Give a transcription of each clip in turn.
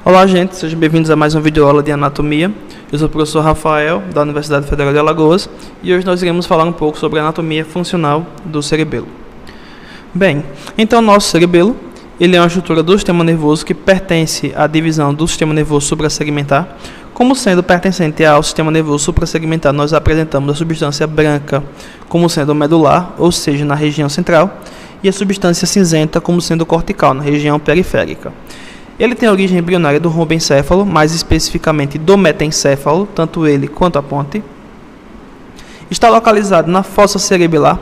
Olá, gente, sejam bem-vindos a mais uma videoaula de anatomia. Eu sou o professor Rafael, da Universidade Federal de Alagoas, e hoje nós iremos falar um pouco sobre a anatomia funcional do cerebelo. Bem, então nosso cerebelo, ele é uma estrutura do sistema nervoso que pertence à divisão do sistema nervoso suprassegmentar. Como sendo pertencente ao sistema nervoso suprassegmentar, nós apresentamos a substância branca como sendo medular, ou seja, na região central, e a substância cinzenta como sendo cortical, na região periférica. Ele tem a origem embrionária do rombencéfalo, mais especificamente do metencéfalo, tanto ele quanto a ponte. Está localizado na fossa cerebelar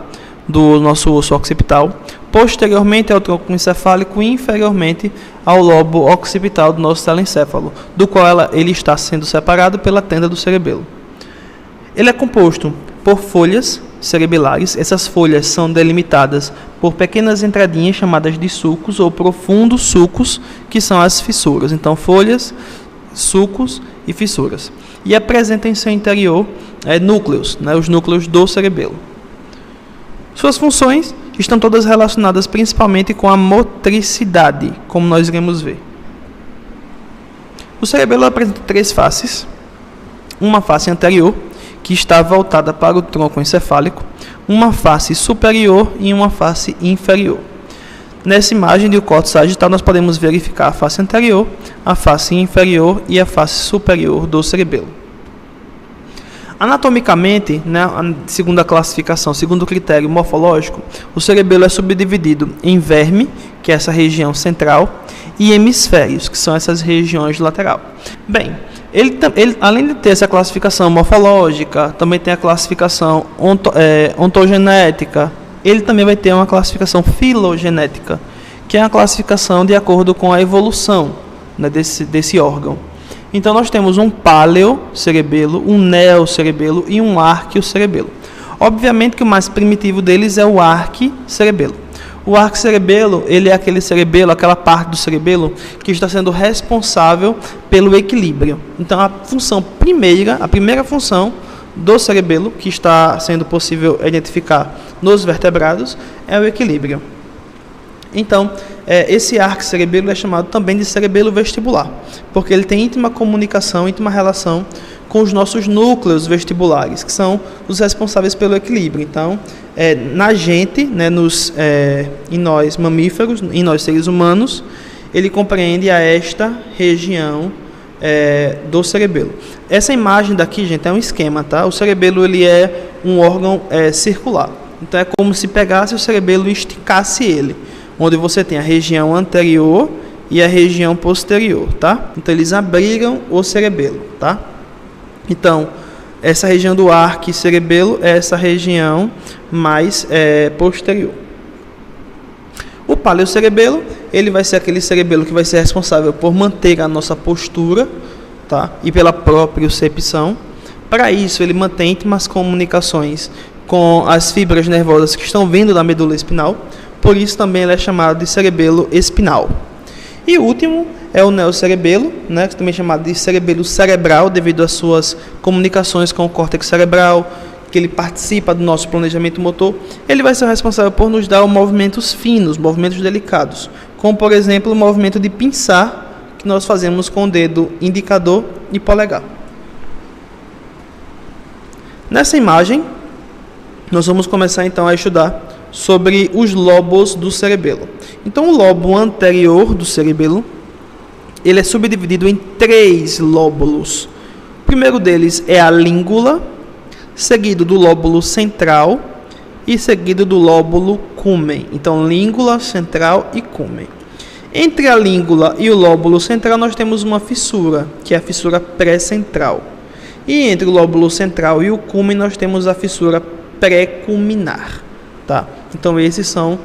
do nosso osso occipital, posteriormente ao tronco encefálico e inferiormente ao lobo occipital do nosso telencéfalo, do qual ele está sendo separado pela tenda do cerebelo. Ele é composto por folhas cerebelares. Essas folhas são delimitadas por pequenas entradinhas chamadas de sulcos ou profundos sulcos, que são as fissuras. Então, folhas, sulcos e fissuras. E apresenta em seu interior núcleos, os núcleos do cerebelo. Suas funções estão todas relacionadas principalmente com a motricidade, como nós iremos ver. O cerebelo apresenta três faces. Uma face anterior, que está voltada para o tronco encefálico, uma face superior e uma face inferior. Nessa imagem do córtex sagital, nós podemos verificar a face anterior, a face inferior e a face superior do cerebelo. Anatomicamente, segundo a classificação, segundo o critério morfológico, o cerebelo é subdividido em verme, que é essa região central, e hemisférios, que são essas regiões lateral. Bem, ele, além de ter essa classificação morfológica, também tem a classificação ontogenética, ele também vai ter uma classificação filogenética, que é a classificação de acordo com a evolução desse órgão. Então, nós temos um paleocerebelo, um neocerebelo e um arqueocerebelo. Obviamente que o mais primitivo deles é o arquicerebelo. O arquicerebelo, ele é aquele cerebelo, aquela parte do cerebelo que está sendo responsável pelo equilíbrio. Então, a primeira função do cerebelo, que está sendo possível identificar nos vertebrados, é o equilíbrio. Então, esse arquicerebelo é chamado também de cerebelo vestibular, porque ele tem íntima comunicação, íntima relação com os nossos núcleos vestibulares, que são os responsáveis pelo equilíbrio. Então, na gente, em nós mamíferos, em nós seres humanos, ele compreende esta região do cerebelo. Essa imagem daqui, gente, é um esquema, tá? O cerebelo, ele é um órgão circular. Então, é como se pegasse o cerebelo e esticasse ele, onde você tem a região anterior e a região posterior, tá? Então, eles abrigam o cerebelo, tá? Então, essa região do arquicerebelo é essa região mais posterior. O paleocerebelo, ele vai ser aquele cerebelo que vai ser responsável por manter a nossa postura, tá? E pela propriocepção. Para isso, ele mantém íntimas comunicações com as fibras nervosas que estão vindo da medula espinal. Por isso também ele é chamado de cerebelo espinal. E o último é o neocerebelo, também chamado de cerebelo cerebral, devido às suas comunicações com o córtex cerebral, que ele participa do nosso planejamento motor. Ele vai ser responsável por nos dar movimentos finos, movimentos delicados, como, por exemplo, o movimento de pinçar, que nós fazemos com o dedo indicador e polegar. Nessa imagem, nós vamos começar então a estudar sobre os lobos do cerebelo. Então, o lobo anterior do cerebelo, ele é subdividido em 3 lóbulos. O primeiro deles é a língula, seguido do lóbulo central e seguido do lóbulo cúmen. Então, língula, central e cúmen. Entre a língula e o lóbulo central, nós temos uma fissura, que é a fissura pré-central. E entre o lóbulo central e o cúmen, nós temos a fissura pré-culminar. Tá? Então, esses são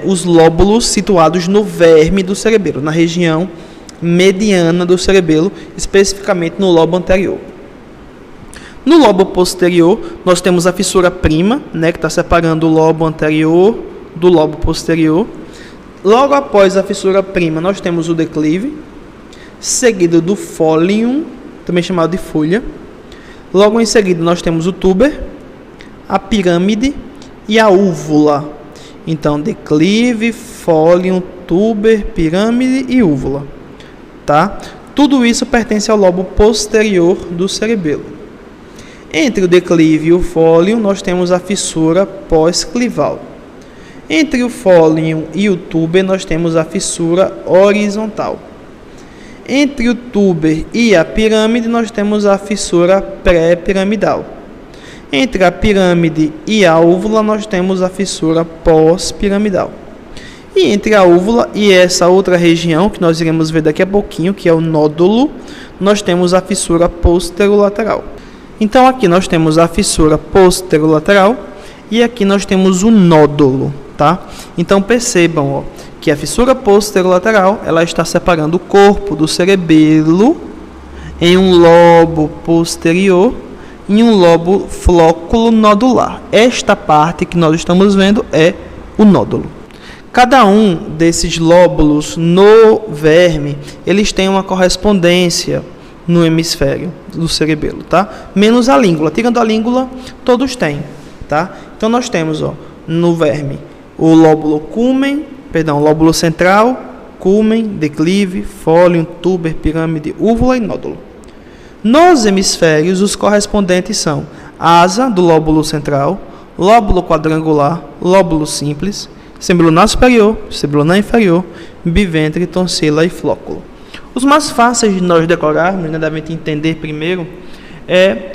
os lóbulos situados no verme do cerebelo, na região mediana do cerebelo, especificamente no lobo anterior. No lobo posterior, nós temos a fissura prima, que está separando o lobo anterior do lobo posterior. Logo após a fissura prima, nós temos o declive, seguido do fólium, também chamado de folha. Logo em seguida, nós temos o túber, a pirâmide e a úvula. Então, declive, fólium, túber, pirâmide e úvula. Tá? Tudo isso pertence ao lobo posterior do cerebelo. Entre o declive e o fólio, nós temos a fissura pós-clival. Entre o fólio e o túber, nós temos a fissura horizontal. Entre o túber e a pirâmide, nós temos a fissura pré-piramidal. Entre a pirâmide e a úvula, nós temos a fissura pós-piramidal. E entre a úvula e essa outra região, que nós iremos ver daqui a pouquinho, que é o nódulo, nós temos a fissura posterolateral. Então, aqui nós temos a fissura posterolateral e aqui nós temos o nódulo, tá? Então, percebam, ó, que a fissura posterolateral, ela está separando o corpo do cerebelo em um lobo posterior e um lobo flóculo nodular. Esta parte que nós estamos vendo é o nódulo. Cada um desses lóbulos no verme, eles têm uma correspondência no hemisfério do cerebelo, tá? Menos a língula. Tirando a língula, todos têm, tá? Então nós temos, ó, no verme, o lóbulo lóbulo central, culmen, declive, fólio, túber, pirâmide, úvula e nódulo. Nos hemisférios, os correspondentes são asa do lóbulo central, lóbulo quadrangular, lóbulo simples, semilunar superior, semilunar inferior, biventre, tonsila e flóculo. Os mais fáceis de nós decorarmos, né, devem entender primeiro,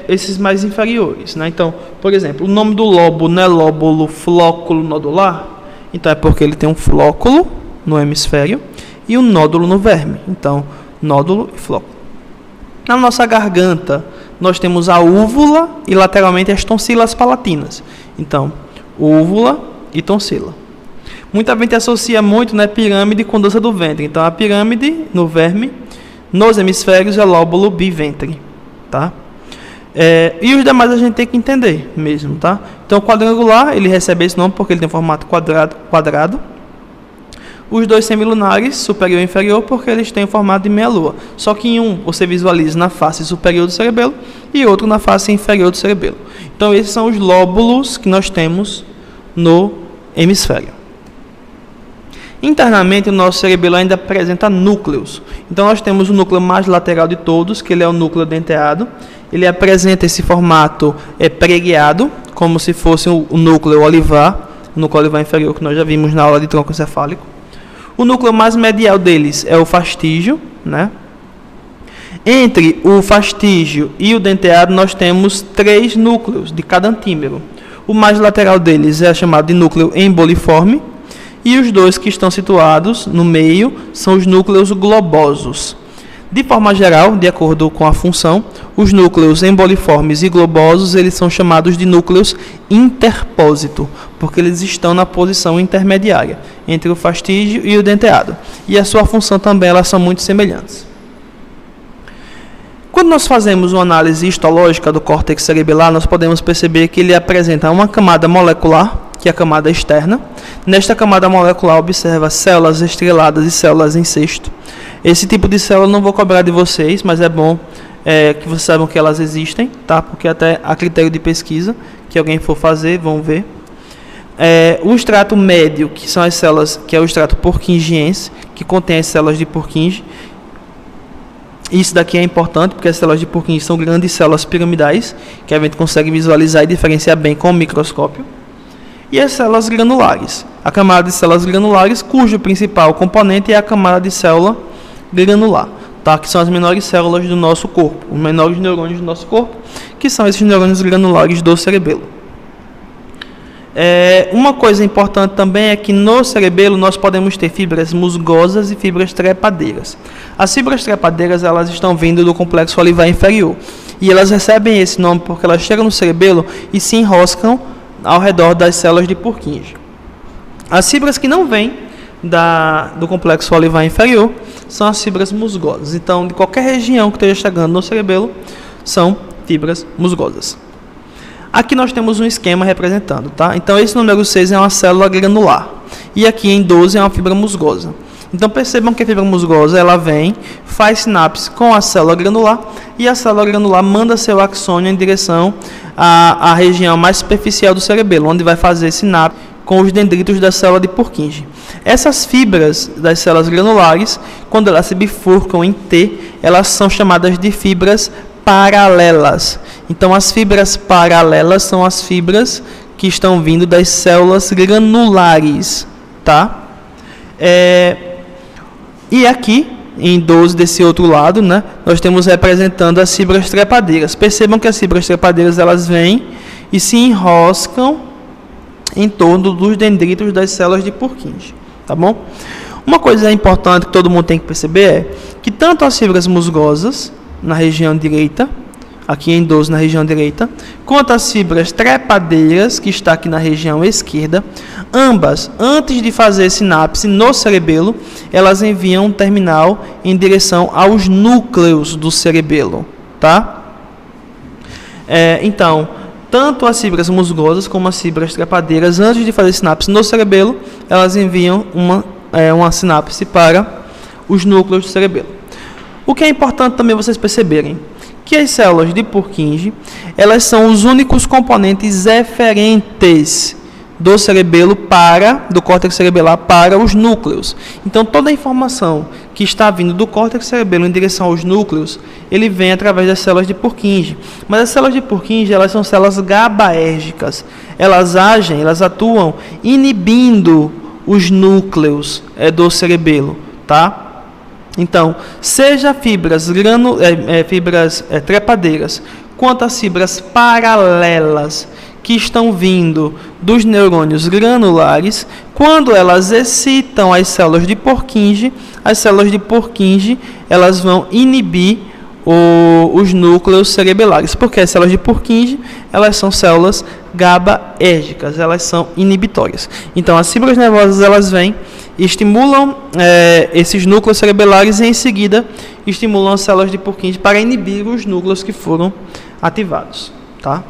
esses mais inferiores, né? Então, por exemplo, o nome do lobo não é lóbulo flóculo nodular, então é porque ele tem um flóculo no hemisfério e um nódulo no verme. Então, nódulo e flóculo. Na nossa garganta, nós temos a úvula e lateralmente as tonsilas palatinas. Então, úvula e tonsila. Muita gente associa muito, né, pirâmide com dança do ventre. Então, a pirâmide no verme, nos hemisférios, é lóbulo biventre, tá? E os demais a gente tem que entender mesmo, tá? Então, o quadrangular, ele recebe esse nome porque ele tem um formato quadrado. Os dois semilunares, superior e inferior, porque eles têm o formato de meia-lua. Só que em um você visualiza na face superior do cerebelo e outro na face inferior do cerebelo. Então, esses são os lóbulos que nós temos no hemisfério. Internamente, o nosso cerebelo ainda apresenta núcleos. Então, nós temos o núcleo mais lateral de todos, que ele é o núcleo denteado. Ele apresenta esse formato pregueado, como se fosse o núcleo olivar, o núcleo olivar inferior, que nós já vimos na aula de tronco encefálico. O núcleo mais medial deles é o fastígio, né? Entre o fastígio e o denteado, nós temos 3 núcleos de cada antímero. O mais lateral deles é chamado de núcleo emboliforme, e os dois que estão situados no meio são os núcleos globosos. De forma geral, de acordo com a função, os núcleos emboliformes e globosos, eles são chamados de núcleos interpósito, porque eles estão na posição intermediária entre o fastígio e o denteado. E a sua função também, elas são muito semelhantes. Quando nós fazemos uma análise histológica do córtex cerebelar, nós podemos perceber que ele apresenta uma camada molecular, que é a camada externa. Nesta camada molecular, observa células estreladas e células em cesto. Esse tipo de célula eu não vou cobrar de vocês, mas é bom que vocês saibam que elas existem, tá? Porque até a critério de pesquisa, que alguém for fazer, vão ver. O extrato médio, que são as células, que é o extrato Purkingiense, que contém as células de Purkinje. Isso daqui é importante, porque as células de Purkinje são grandes células piramidais, que a gente consegue visualizar e diferenciar bem com o microscópio. E as células granulares. A camada de células granulares, cujo principal componente é a camada de célula granular, tá? Que são as menores células do nosso corpo, os menores neurônios do nosso corpo, que são esses neurônios granulares do cerebelo. Uma coisa importante também é que no cerebelo nós podemos ter fibras musgosas e fibras trepadeiras. As fibras trepadeiras, elas estão vindo do complexo olivar inferior, e elas recebem esse nome porque elas chegam no cerebelo e se enroscam ao redor das células de Purkinje. As fibras que não vêm do complexo olivar inferior são as fibras musgosas. Então, de qualquer região que esteja chegando no cerebelo, são fibras musgosas. Aqui nós temos um esquema representando, tá? Então, esse número 6 é uma célula granular. E aqui em 12 é uma fibra musgosa. Então, percebam que a fibra musgosa, ela vem, faz sinapse com a célula granular, e a célula granular manda seu axônio em direção à região mais superficial do cerebelo, onde vai fazer sinapse com os dendritos da célula de Purkinje. Essas fibras das células granulares, quando elas se bifurcam em T, elas são chamadas de fibras paralelas. Então, as fibras paralelas são as fibras que estão vindo das células granulares, tá? E aqui, em 12 desse outro lado, né, nós temos representando as fibras trepadeiras. Percebam que as fibras trepadeiras, elas vêm e se enroscam em torno dos dendritos das células de Purkinje, tá bom? Uma coisa importante que todo mundo tem que perceber é que tanto as fibras musgosas, na região direita, aqui em 12 na região direita, quanto as fibras trepadeiras, que está aqui na região esquerda, ambas, antes de fazer sinapse no cerebelo, elas enviam um terminal em direção aos núcleos do cerebelo, tá? Então, tanto as fibras musgosas como as fibras trepadeiras, antes de fazer sinapse no cerebelo, elas enviam uma sinapse para os núcleos do cerebelo. O que é importante também vocês perceberem, que as células de Purkinje, elas são os únicos componentes eferentes do cerebelo do córtex cerebelar para os núcleos. Então, toda a informação que está vindo do córtex cerebelo em direção aos núcleos, ele vem através das células de Purkinje. Mas as células de Purkinje, elas são células GABAérgicas. Elas atuam inibindo os núcleos do cerebelo, tá? Então, seja fibras trepadeiras, quanto as fibras paralelas que estão vindo dos neurônios granulares, quando elas excitam as células de Purkinje, elas vão inibir os núcleos cerebelares, porque as células de Purkinje, elas são células GABAérgicas, elas são inibitórias. Então, as fibras nervosas, elas vêm, estimulam esses núcleos cerebelares e, em seguida, estimulam as células de Purkinje para inibir os núcleos que foram ativados, tá?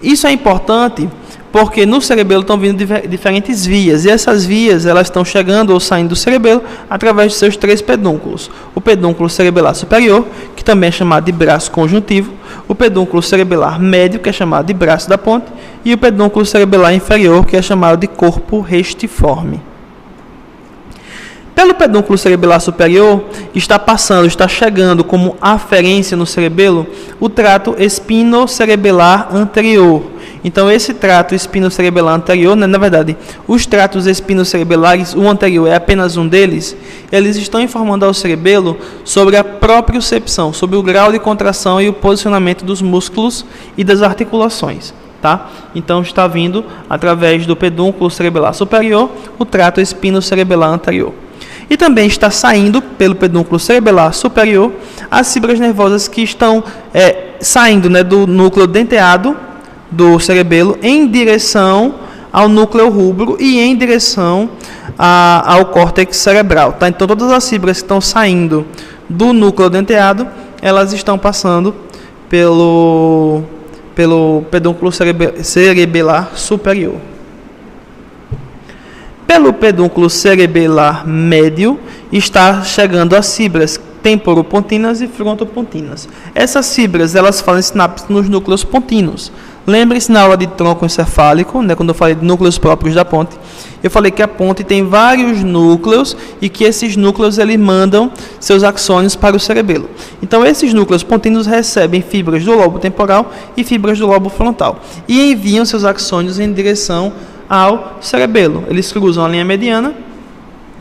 Isso é importante porque no cerebelo estão vindo diferentes vias, e essas vias, elas estão chegando ou saindo do cerebelo através de seus 3 pedúnculos. O pedúnculo cerebelar superior, que também é chamado de braço conjuntivo, o pedúnculo cerebelar médio, que é chamado de braço da ponte, e o pedúnculo cerebelar inferior, que é chamado de corpo restiforme. Pelo pedúnculo cerebelar superior, está chegando como aferência no cerebelo o trato espinocerebelar anterior. Então, esse trato espinocerebelar anterior, né, na verdade, os tratos espinocerebelares, o anterior é apenas um deles, eles estão informando ao cerebelo sobre a propriocepção, sobre o grau de contração e o posicionamento dos músculos e das articulações, tá? Então, está vindo, através do pedúnculo cerebelar superior, o trato espinocerebelar anterior. E também está saindo, pelo pedúnculo cerebelar superior, as fibras nervosas que estão saindo, né, do núcleo denteado do cerebelo em direção ao núcleo rubro e em direção ao córtex cerebral, tá? Então, todas as fibras que estão saindo do núcleo denteado, elas estão passando pelo pedúnculo cerebelar superior. Pelo pedúnculo cerebelar médio, está chegando as fibras temporopontinas e frontopontinas. Essas fibras, elas fazem sinapse nos núcleos pontinos. Lembre-se na aula de tronco encefálico, né, quando eu falei de núcleos próprios da ponte, eu falei que a ponte tem vários núcleos e que esses núcleos eles mandam seus axônios para o cerebelo. Então, esses núcleos pontinos recebem fibras do lobo temporal e fibras do lobo frontal e enviam seus axônios em direção ao cerebelo. Eles cruzam a linha mediana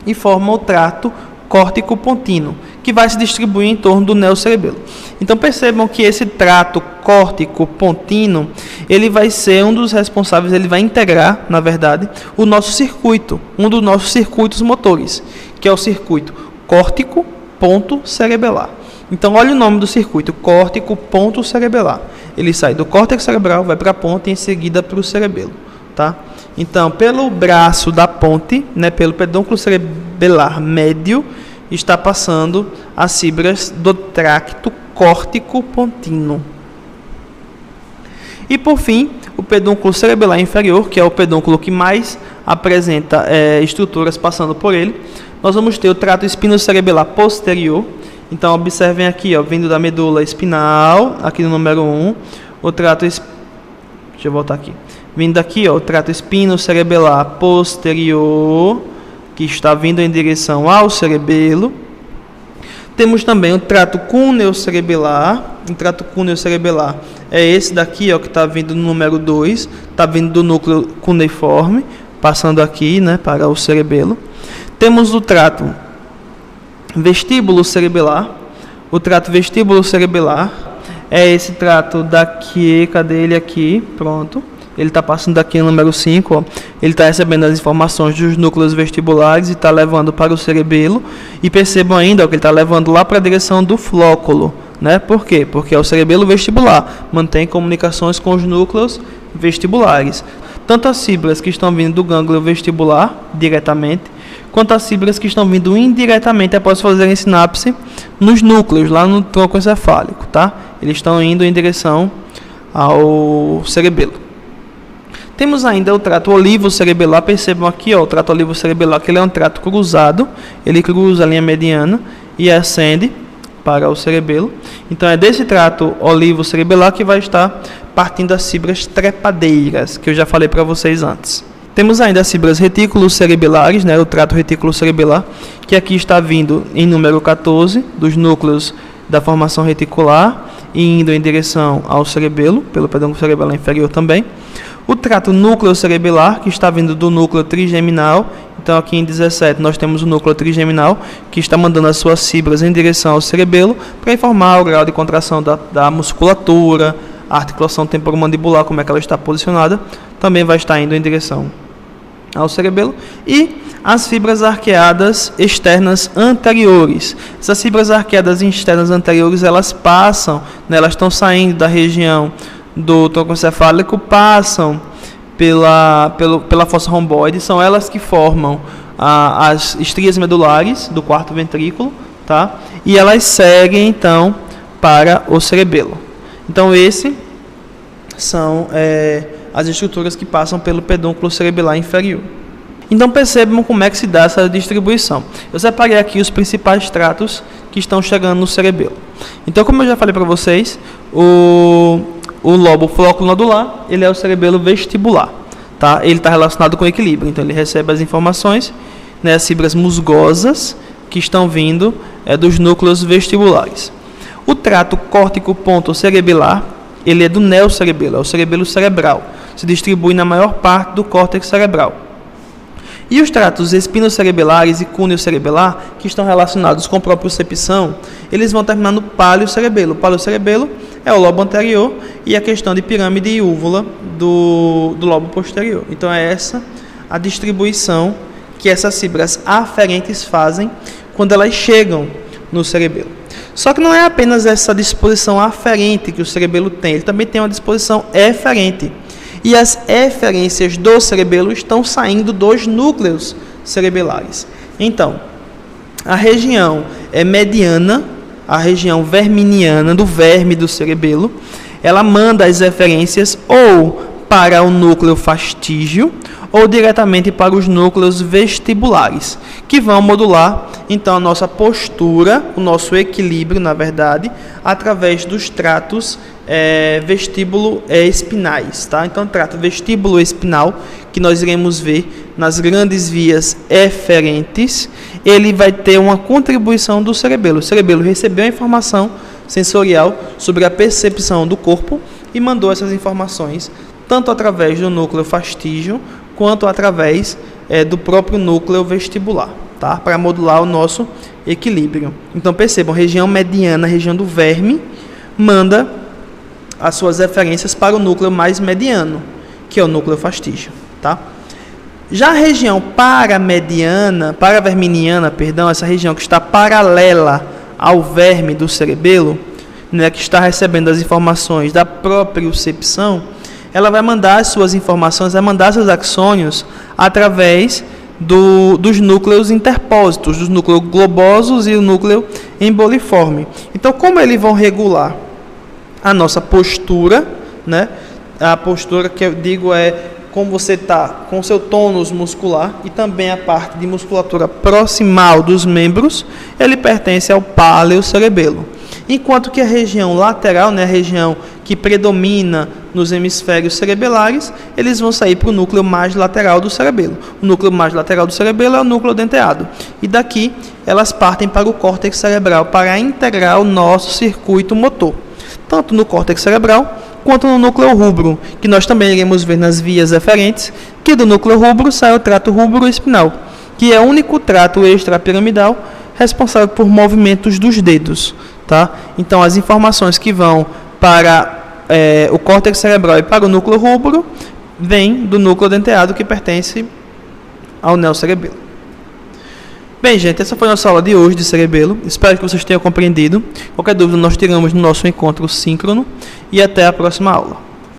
e formam o trato córtico-pontino, que vai se distribuir em torno do neocerebelo. Então, percebam que esse trato córtico-pontino, ele vai ser um dos responsáveis, ele vai integrar, na verdade, o nosso circuito, um dos nossos circuitos motores, que é o circuito córtico-ponto-cerebelar. Então, olha o nome do circuito, córtico-ponto-cerebelar. Ele sai do córtex cerebral, vai para a ponte e em seguida para o cerebelo, tá? Então, pelo braço da ponte, né, pelo pedúnculo cerebelar médio, está passando as fibras do tracto córtico-pontino. E, por fim, o pedúnculo cerebelar inferior, que é o pedúnculo que mais apresenta estruturas passando por ele, nós vamos ter o trato espinocerebelar posterior. Então, observem aqui, ó, vindo da medula espinal, aqui no número 1, o trato... Deixa eu voltar aqui. Vindo aqui, ó, o trato espinocerebelar posterior, que está vindo em direção ao cerebelo. Temos também o trato cúneo-cerebelar. O trato cúneo-cerebelar é esse daqui, ó, que está vindo no número 2, está vindo do núcleo cuneiforme, passando aqui, né, para o cerebelo. Temos o trato vestíbulo-cerebelar. O trato vestíbulo-cerebelar é esse trato daqui, cadê ele aqui? Pronto. Ele está passando daqui no número 5, ó. Ele está recebendo as informações dos núcleos vestibulares e está levando para o cerebelo. E percebam ainda, ó, que ele está levando lá para a direção do flóculo, né? Por quê? Porque é o cerebelo vestibular, mantém comunicações com os núcleos vestibulares. Tanto as fibras que estão vindo do gânglio vestibular, diretamente, quanto as fibras que estão vindo indiretamente após fazerem sinapse nos núcleos, lá no tronco encefálico, tá? Eles estão indo em direção ao cerebelo. Temos ainda o trato olivo-cerebelar. Percebam aqui, ó, o trato olivo-cerebelar, que ele é um trato cruzado. Ele cruza a linha mediana e ascende para o cerebelo. Então, é desse trato olivo-cerebelar que vai estar partindo as fibras trepadeiras, que eu já falei para vocês antes. Temos ainda as fibras retículo-cerebelares, né, o trato retículo-cerebelar, que aqui está vindo em número 14, dos núcleos da formação reticular, e indo em direção ao cerebelo, pelo pedúnculo cerebelar inferior também. O trato núcleo-cerebelar, que está vindo do núcleo trigeminal. Então, aqui em 17, nós temos o núcleo trigeminal, que está mandando as suas fibras em direção ao cerebelo, para informar o grau de contração da musculatura, a articulação temporomandibular, como é que ela está posicionada, também vai estar indo em direção ao cerebelo. E as fibras arqueadas externas anteriores. Essas fibras arqueadas externas anteriores, elas passam, né, elas estão saindo da região do tronco encefálico, passam pela fossa romboide, são elas que formam as estrias medulares do quarto ventrículo, tá? E elas seguem então para o cerebelo. Então, esses são as estruturas que passam pelo pedúnculo cerebelar inferior. Então, percebam como é que se dá essa distribuição. Eu separei aqui os principais tratos que estão chegando no cerebelo. Então, como eu já falei para vocês, o lobo flóculo nodular, ele é o cerebelo vestibular, tá? Ele está relacionado com o equilíbrio, então ele recebe as informações, né, as fibras musgosas que estão vindo dos núcleos vestibulares. O trato córtico-ponto-cerebelar, ele é do neocerebelo, é o cerebelo cerebral, se distribui na maior parte do córtex cerebral. E os tratos espinocerebelares e cúneo-cerebelar, que estão relacionados com propriocepção, eles vão terminar no paleocerebelo. O paleocerebelo é o lobo anterior e a questão de pirâmide e úvula do lobo posterior. Então, é essa a distribuição que essas fibras aferentes fazem quando elas chegam no cerebelo. Só que não é apenas essa disposição aferente que o cerebelo tem, ele também tem uma disposição eferente. E as eferências do cerebelo estão saindo dos núcleos cerebelares. Então, a região mediana, a região verminiana, do verme do cerebelo, ela manda as eferências ou para o núcleo fastígio ou diretamente para os núcleos vestibulares, que vão modular, então, a nossa postura, o nosso equilíbrio, na verdade, através dos tratos vestíbulo-espinais, tá? Então, o trato vestíbulo-espinal, que nós iremos ver nas grandes vias eferentes, ele vai ter uma contribuição do cerebelo. O cerebelo recebeu a informação sensorial sobre a percepção do corpo e mandou essas informações tanto através do núcleo fastígio quanto através do próprio núcleo vestibular, tá? Para modular o nosso equilíbrio. Então, percebam, região mediana, região do verme, manda as suas referências para o núcleo mais mediano, que é o núcleo fastígio, tá? Já a região paraverminiana, essa região que está paralela ao verme do cerebelo, né, que está recebendo as informações da propriocepção, ela vai mandar as suas informações, vai mandar seus axônios através dos núcleos interpósitos, dos núcleos globosos e o núcleo emboliforme. Então, como eles vão regular a nossa postura, né? A postura que eu digo é como você está com o seu tônus muscular e também a parte de musculatura proximal dos membros, ele pertence ao paleocerebelo. Enquanto que a região lateral, né, a região que predomina nos hemisférios cerebelares, eles vão sair para o núcleo mais lateral do cerebelo. O núcleo mais lateral do cerebelo é o núcleo denteado. E daqui elas partem para o córtex cerebral para integrar o nosso circuito motor. Tanto no córtex cerebral quanto no núcleo rubro, que nós também iremos ver nas vias eferentes, que do núcleo rubro sai o trato rubro-espinal, que é o único trato extrapiramidal responsável por movimentos dos dedos. Tá? Então, as informações que vão para o córtex cerebral e para o núcleo rubro vêm do núcleo denteado, que pertence ao neocerebelo. Bem, gente, essa foi a nossa aula de hoje de cerebelo. Espero que vocês tenham compreendido. Qualquer dúvida nós tiramos no nosso encontro síncrono. E até a próxima aula.